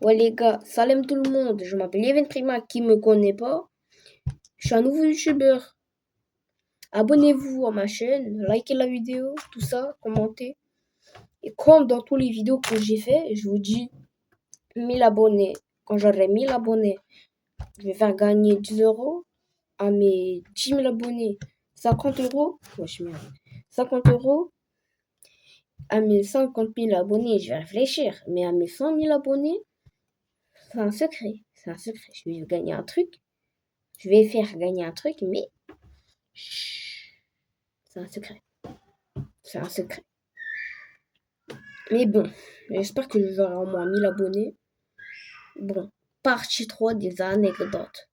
Ouais les gars, salam tout le monde, je m'appelle Yevin Prima, qui me connaît pas, je suis un nouveau youtubeur. Abonnez-vous à ma chaîne, likez la vidéo, tout ça, commentez. Et comme dans tous les vidéos que j'ai fait, je vous dis 1000 abonnés. Quand j'aurai 1000 abonnés, je vais faire gagner 10 euros à mes 10 000 abonnés. 50 euros, wesh, merde. 50 euros à mes 50 000 abonnés, je vais réfléchir. Mais à mes 100 000 abonnés, c'est un secret. C'est un secret. Je vais gagner un truc. Je vais faire gagner un truc, mais chut, c'est un secret. C'est un secret. Mais bon, j'espère que j'aurai au moins 1000 abonnés. Bon, partie 3 des anecdotes.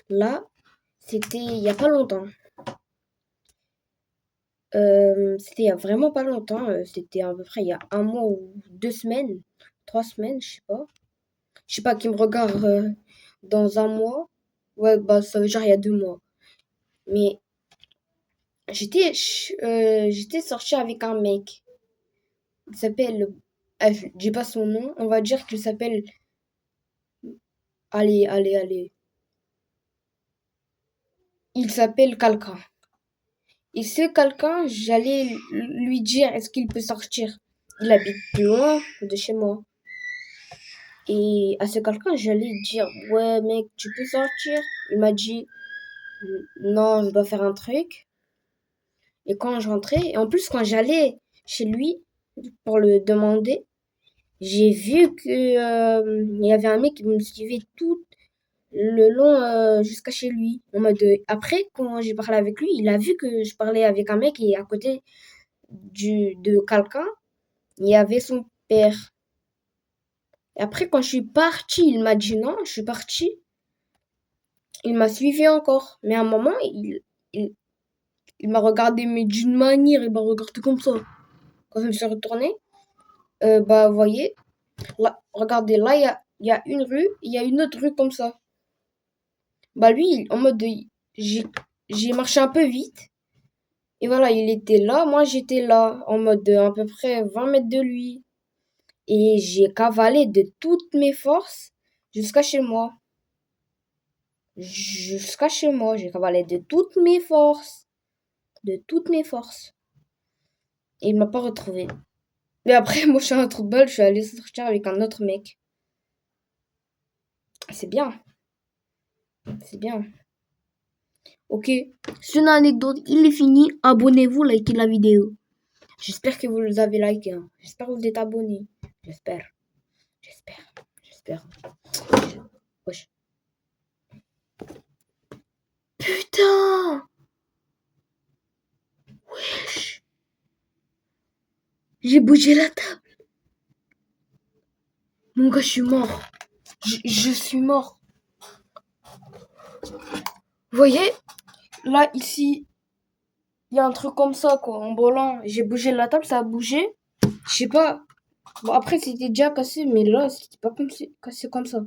Là, c'était il y a pas longtemps. C'était il y a vraiment pas longtemps. C'était à peu près il y a un mois ou 2 semaines, 3 semaines, je sais pas. Je sais pas qui me regarde dans un mois. Ouais, bah ça veut dire il y a 2 mois. Mais j'étais sortie avec un mec. Il s'appelle, je dis pas son nom. On va dire qu'il s'appelle. Allez. Il s'appelle quelqu'un. Et ce quelqu'un, j'allais lui dire est-ce qu'il peut sortir. Il habite plus loin de chez moi. Et à ce quelqu'un, j'allais dire ouais mec, tu peux sortir. Il m'a dit non, je dois faire un truc. Et quand je rentrais, et en plus quand j'allais chez lui pour le demander, j'ai vu que il y avait un mec qui me suivait tout le long jusqu'à chez lui. En mode, après, quand j'ai parlé avec lui, il a vu que je parlais avec un mec et à côté de quelqu'un, il y avait son père. Et après, quand je suis partie, il m'a dit non, je suis partie. Il m'a suivi encore. Mais à un moment, il, il m'a regardé, mais d'une manière, il m'a regardé comme ça. Quand je me suis retournée, bah, vous voyez, là, regardez, là, il y a une rue, il y a une autre rue comme ça. Bah, lui, en mode, j'ai, j'ai marché un peu vite. Et voilà, il était là, moi j'étais là, en mode à peu près 20 mètres de lui. Et j'ai cavalé de toutes mes forces jusqu'à chez moi. Jusqu'à chez moi, j'ai cavalé de toutes mes forces. De toutes mes forces. Et il m'a pas retrouvé. Mais après, moi je suis un trou de balle, je suis allée sortir avec un autre mec. C'est bien, c'est bien. Ok, c'est une anecdote, il est fini. Abonnez-vous, likez la vidéo. J'espère que vous avez liké. Hein. J'espère que vous êtes abonnés. J'espère. J'espère. Wesh. Putain! Wesh! J'ai bougé la table. Mon gars, je suis mort. Je suis mort. Vous voyez? Là, ici, il y a un truc comme ça, quoi, en volant. J'ai bougé la table, ça a bougé. Je sais pas. Bon, après, c'était déjà cassé, mais là, c'était pas comme cassé comme ça.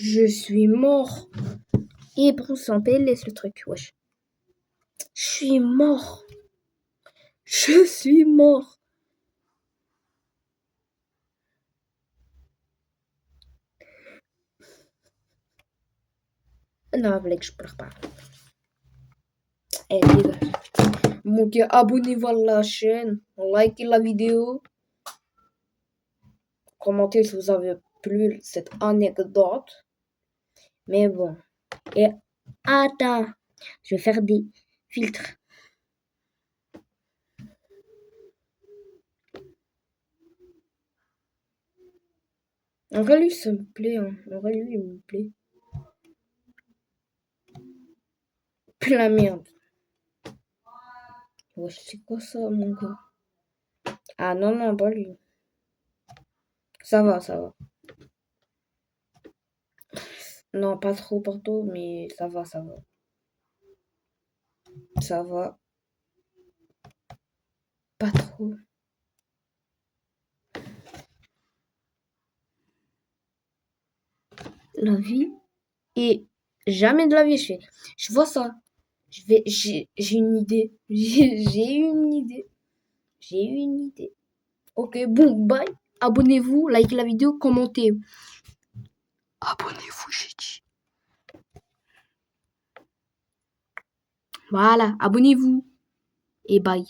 Je suis mort. Et bon, c'est en PLS le truc, wesh. Je suis mort. Je suis mort. Non, Blake, je pleure pas. Eh, dégage. Mon gars, abonnez-vous à la chaîne, likez la vidéo, commentez si vous avez plu cette anecdote. Mais bon. Et attends, je vais faire des filtres. En vrai, lui, ça me plaît. Hein. En vrai, lui, il me plaît. Plus la merde. Wesh, c'est quoi ça, mon gars? Ah non, pas lui. Ça va. Non, pas trop partout, mais ça va. Ça va. Pas trop. La vie. Et jamais de la vie, je vois ça. J'ai une idée. J'ai eu une idée. Ok, bon, bye. abonnez-vous, likez la vidéo, commentez. Abonnez-vous, j'ai dit. Voilà, abonnez-vous. Et bye.